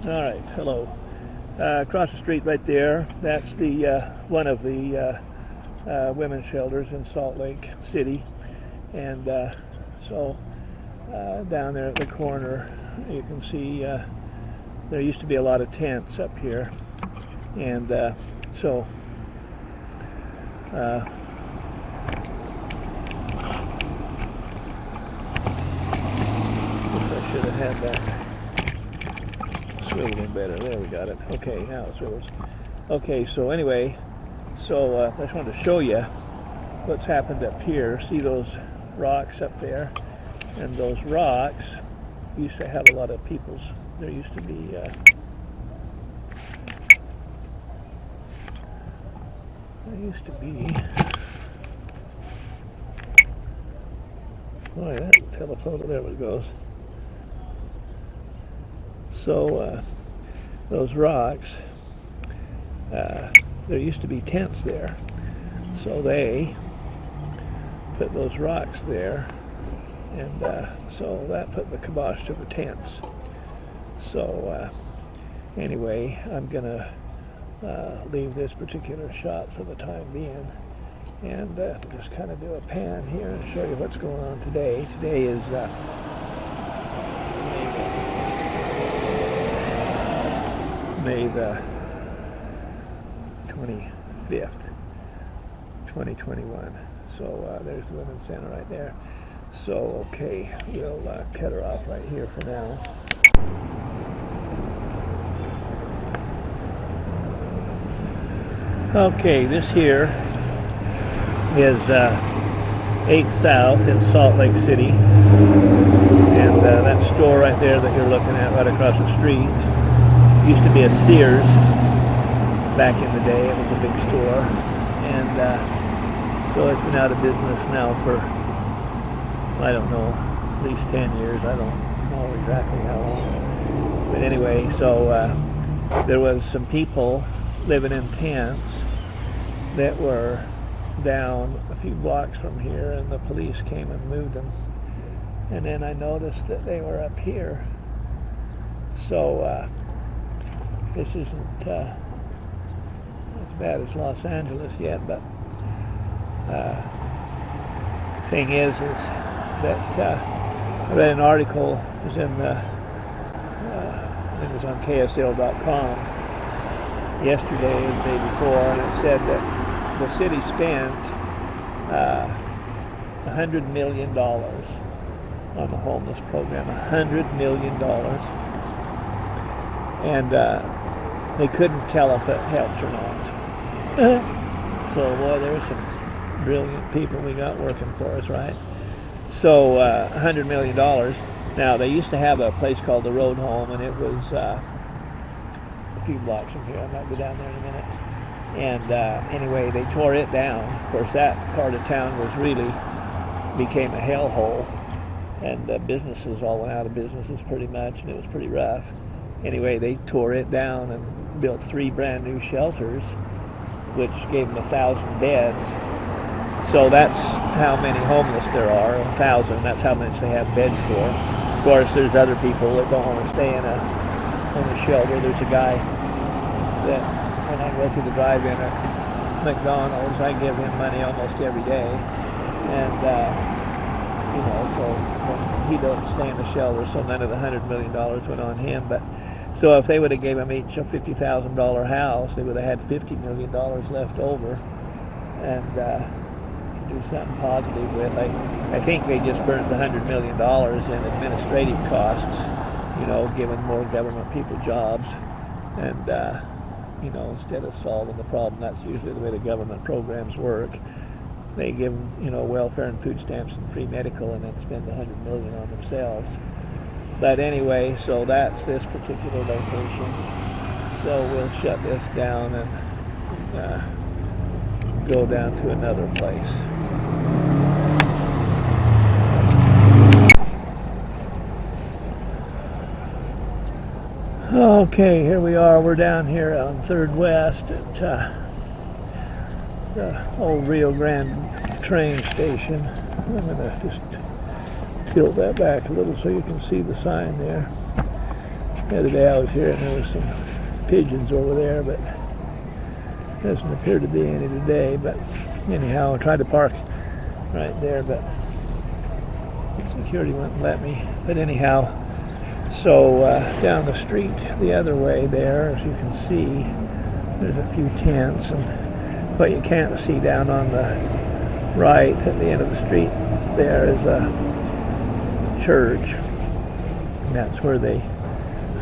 All right, hello. Across the street right there, that's the one of the women's shelters in Salt Lake City. And so down there at the corner, you can see there used to be a lot of tents up here. And so I should have had that swiveled in better. There, we got it. Okay, now it swivels. Okay, so anyway, so I just wanted to show you what's happened up here. See those rocks up there? And those rocks used to have a lot of people's. There used to be boy, that telephone, there it goes. So those rocks, there used to be tents there. So they put those rocks there, and so that put the kibosh to the tents. So anyway, I'm gonna leave this particular shot for the time being, and just kind of do a pan here and show you what's going on today. Today is May the 25th, 2021. So there's the Women's Center right there. So okay, we'll cut her off right here for now. Okay, this here is 8th South in Salt Lake City, and that store right there that you're looking at right across the street used to be a Sears back in the day. It was a big store, and so it's been out of business now for, I don't know, at least 10 years. I don't know exactly how long. But anyway, so there was some people living in tents that were down a few blocks from here, and the police came and moved them. And then I noticed that they were up here. So this isn't as bad as Los Angeles yet, but thing is that I read an article, it was in it was on KSL.com yesterday or the day before, and it said that the city spent $100 million on the homeless program. $100 million, and they couldn't tell if it helped or not. So boy, there's some brilliant people we got working for us, right? So $100 million. Now they used to have a place called the Road Home, and it was a few blocks from here. I might go down there in a minute. And anyway, they tore it down. Of course, that part of town was really became a hellhole, and businesses all went out of businesses pretty much, and it was pretty rough. Anyway, they tore it down and built 3 brand new shelters, which gave them 1,000 beds. So that's how many homeless there are, 1,000. That's how much they have beds for. Of course, there's other people that don't want to stay in a shelter. There's a guy that, when I go through the drive-in at McDonald's, I give him money almost every day, and so he doesn't stay in the shelter, so none of the $100 million went on him. But so if they would have gave him each a $50,000 house, they would have had $50 million left over, and do something positive with. I think they just burned the $100 million in administrative costs, giving more government people jobs, and instead of solving the problem. That's usually the way the government programs work. They give welfare and food stamps and free medical, and then spend $100 million on themselves. But anyway, so that's this particular location. So we'll shut this down and go down to another place. Okay, here we are. We're down here on 3rd West at the old Rio Grande train station. I'm going to just tilt that back a little so you can see the sign there. The other day I was here and there was some pigeons over there, but doesn't appear to be any today. But anyhow, I tried to park right there, but security wouldn't let me. But anyhow, so down the street the other way there, as you can see, there's a few tents, and what you can't see down on the right at the end of the street there is a church, and that's where they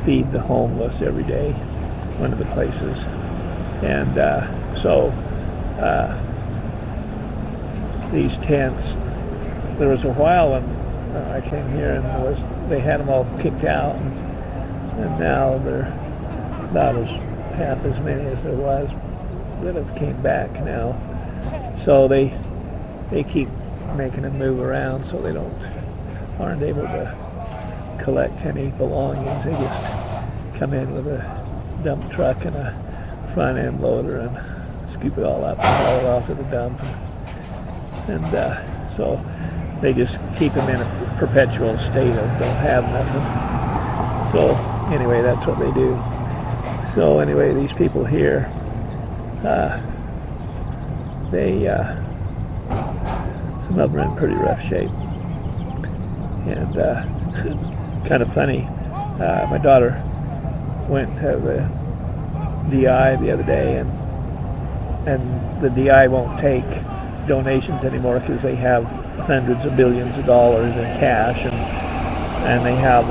feed the homeless every day, one of the places. And so these tents, there was a while when I came here and they had them all kicked out, and now they're about half as many as there was that have came back now. So they keep making them move around so they aren't able to collect any belongings. They just come in with a dump truck and a front end loader and scoop it all up and haul it off at the dump. And so they just keep them in a perpetual state of don't have nothing. So anyway, that's what they do. So anyway, these people here, some of them are in pretty rough shape. And kind of funny, my daughter went to the DI the other day, and the DI won't take donations anymore because they have hundreds of billions of dollars in cash, and they have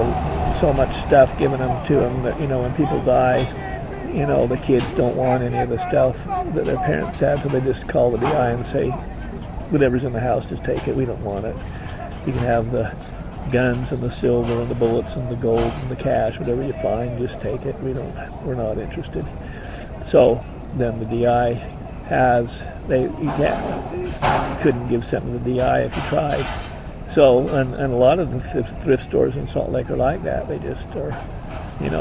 so much stuff given to them that, when people die, the kids don't want any of the stuff that their parents had, so they just call the DI and say, whatever's in the house, just take it, we don't want it. You can have the guns and the silver and the bullets and the gold and the cash, whatever you find, just take it, we're not interested. So then the DI you couldn't give something to the DI if you tried. So, and a lot of the thrift stores in Salt Lake are like that. They just are, and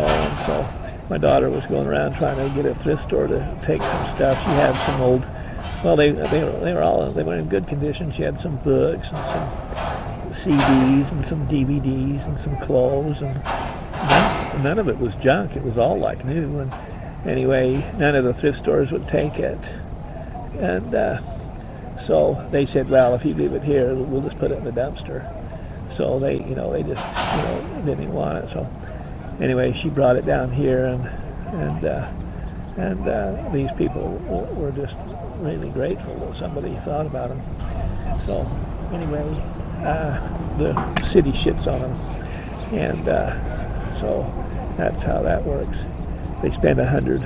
so my daughter was going around trying to get a thrift store to take some stuff. She had some old, well, they were in good condition. She had some books and some CDs and some DVDs and some clothes, and none of it was junk. It was all like new. And anyway, none of the thrift stores would take it. And so they said, well, if you leave it here, we'll just put it in the dumpster. So they just, didn't even want it. So anyway, she brought it down here, and these people were just really grateful that somebody thought about them. So anyway, the city shits on them, and so that's how that works. They spend $100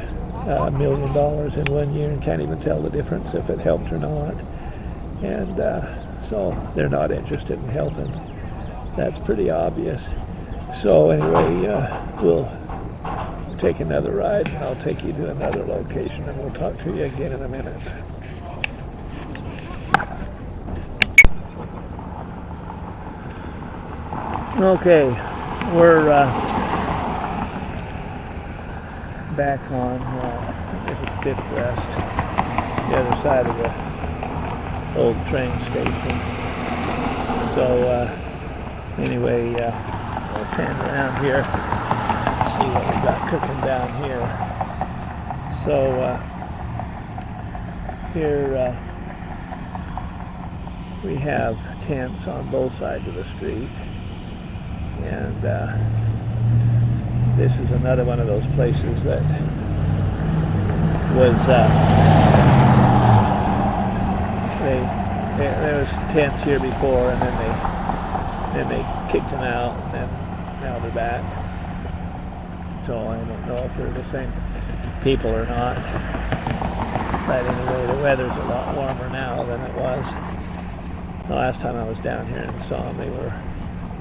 million in 1 year and can't even tell the difference if it helped or not. And so they're not interested in helping. That's pretty obvious. So anyway, we'll take another ride, and I'll take you to another location, and we'll talk to you again in a minute. Okay, we're back on this is Fifth West, the other side of the old train station. So anyway, we'll turn around here, see what we got cooking down here. So here we have tents on both sides of the street, and this is another one of those places that was there was tents here before, and then they kicked them out, and then now they're back. So I don't know if they're the same people or not. But anyway, the weather's a lot warmer now than it was. The last time I was down here and saw them,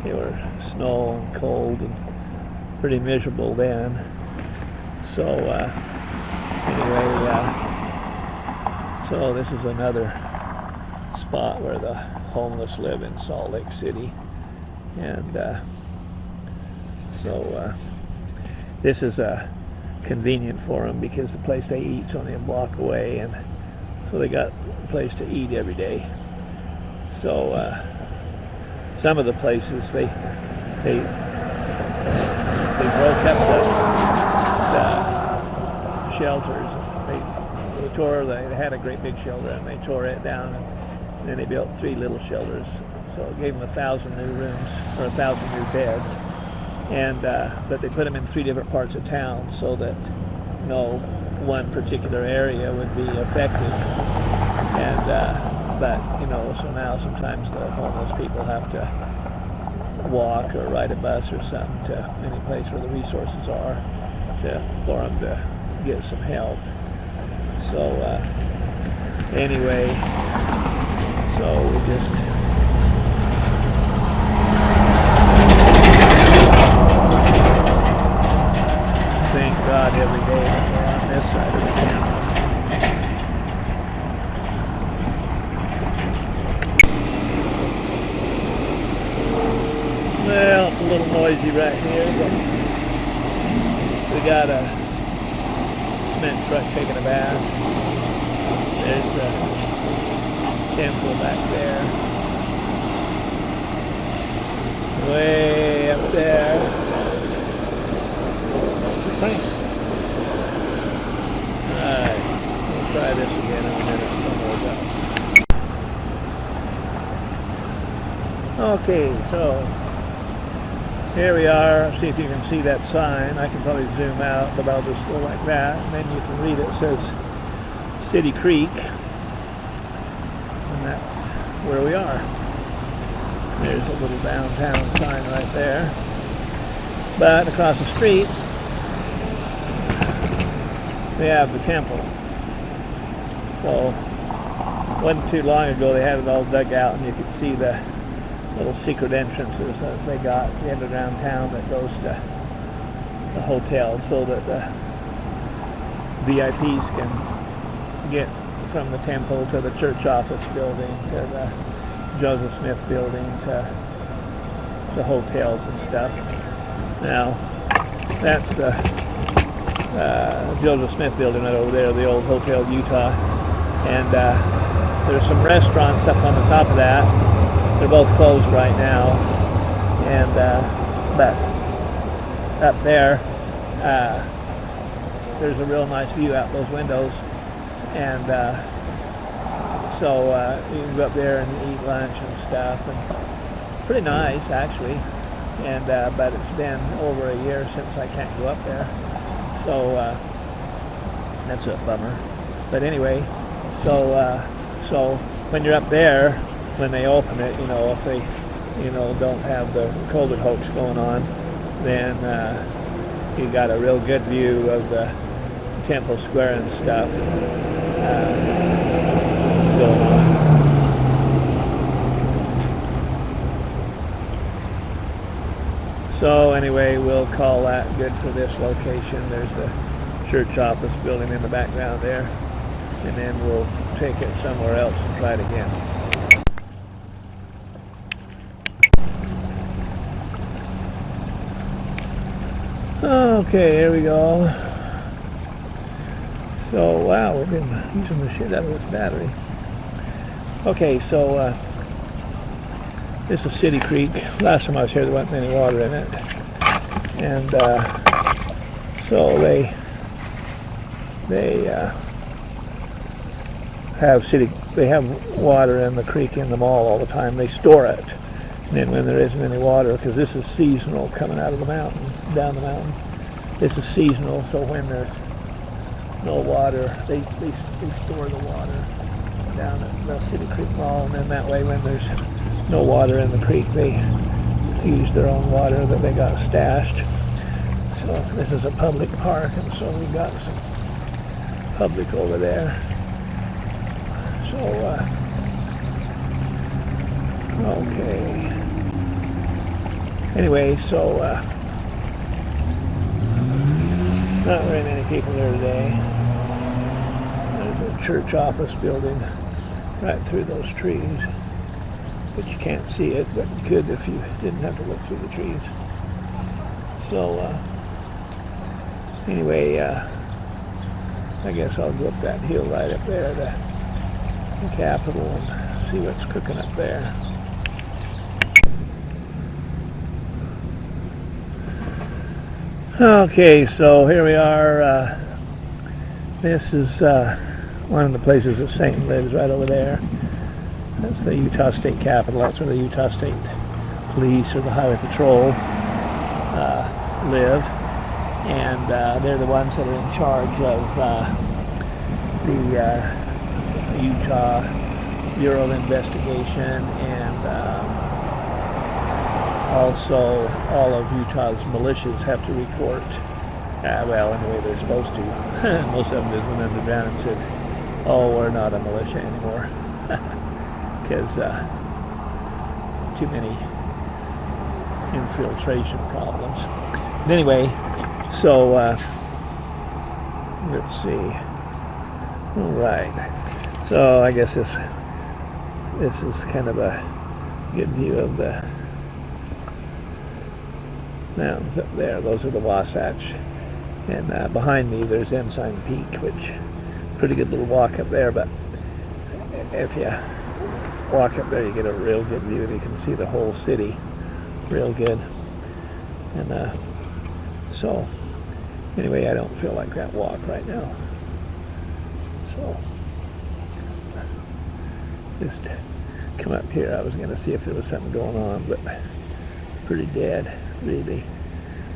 they were snow and cold and pretty miserable then. So anyway, so this is another spot where the homeless live in Salt Lake City, and so this is convenient for them because the place they eat is only a block away, and so they got a place to eat every day. So some of the places they they broke up the shelters. They had a great big shelter, and they tore it down, and then they built 3 little shelters. So it gave them 1,000 new rooms, or 1,000 new beds. And but they put them in 3 different parts of town so that no one particular area would be affected. And but so now sometimes the homeless people have to walk or ride a bus or something to any place where the resources are for them to get some help. So anyway, so we just thank God every day that we're on this side of the camera. Well, it's a little noisy right here, but we got a cement truck taking a bath. There's the temple back there. Way up there. Alright, we'll try this again in a minute. Okay, so here we are. See if you can see that sign. I can probably zoom out, but I'll just go like that, and then you can read it. It says City Creek, and that's where we are. There's a little downtown sign right there. But across the street, we have the temple. So, wasn't too long ago they had it all dug out, and you could see the little secret entrances that they got at the end of downtown that goes to the hotel, so that the VIPs can get from the temple to the church office building to the Joseph Smith building to the hotels and stuff. Now, that's the Joseph Smith building right over there, the old Hotel Utah, and there's some restaurants up on the top of that. They're both closed right now, and but up there there's a real nice view out those windows, and so you can go up there and eat lunch and stuff, and pretty nice actually. And but it's been over a year since I can't go up there, so that's a bummer. But anyway, so when you're up there, when they open it, if they don't have the COVID hoax going on, then you got a real good view of the Temple Square and stuff going on. So anyway, we'll call that good for this location. There's the church office building in the background there, and then we'll take it somewhere else and try it again. Okay, here we go. So, wow, we've been using the shit out of this battery. Okay, so this is City Creek. Last time I was here, there wasn't any water in it. And so they have water in the creek in the mall all the time. They store it. And then when there isn't any water, because this is seasonal coming out of the mountain, down the mountain. This is seasonal, so when there's no water, they store the water down at the City Creek Mall, and then that way when there's no water in the creek, they use their own water that they got stashed. So this is a public park, and so we got some public over there. So okay. Anyway, so not very many people there today. There's a church office building right through those trees, but you can't see it, but you could if you didn't have to look through the trees. So anyway, I guess I'll go up that hill right up there to the Capitol and see what's cooking up there. Okay, so here we are. This is one of the places that Satan lives, right over there. That's the Utah State Capitol. That's where the Utah State Police or the Highway Patrol live. And they're the ones that are in charge of the Utah Bureau of Investigation and also all of Utah's militias have to report. Well, anyway, they're supposed to. Most of them just went underground and said, oh, we're not a militia anymore. Because too many infiltration problems. But anyway, so let's see. All right. So I guess this is kind of a good view of the mountains up there. Those are the Wasatch. And behind me there's Ensign Peak, which pretty good little walk up there. But if you walk up there, you get a real good view, and you can see the whole city real good. And so anyway, I don't feel like that walk right now. So just come up here. I was going to see if there was something going on, but pretty dead, really.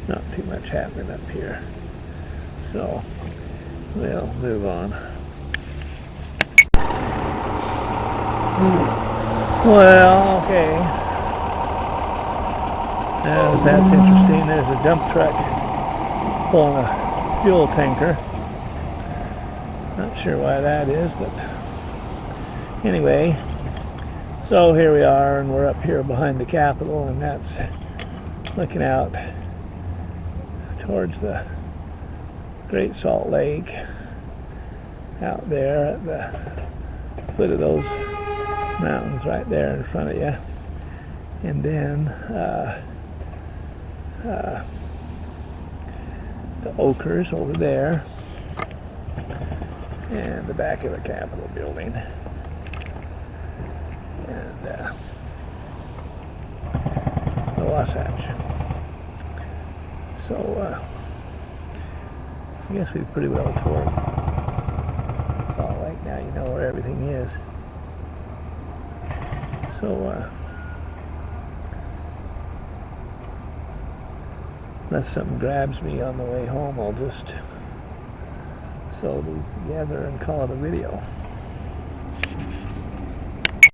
Not too much happening up here. So we'll move on. Well, okay. That's interesting. There's a dump truck pulling a fuel tanker. Not sure why that is, but anyway. So here we are, and we're up here behind the Capitol, and that's looking out towards the Great Salt Lake out there at the foot of those mountains right there in front of you. And then the Oakers over there, and the back of the Capitol building, and the Wasatch. So I guess we've pretty well toured Salt Lake. Now you know where everything is. So unless something grabs me on the way home, I'll just sew these together and call it a video.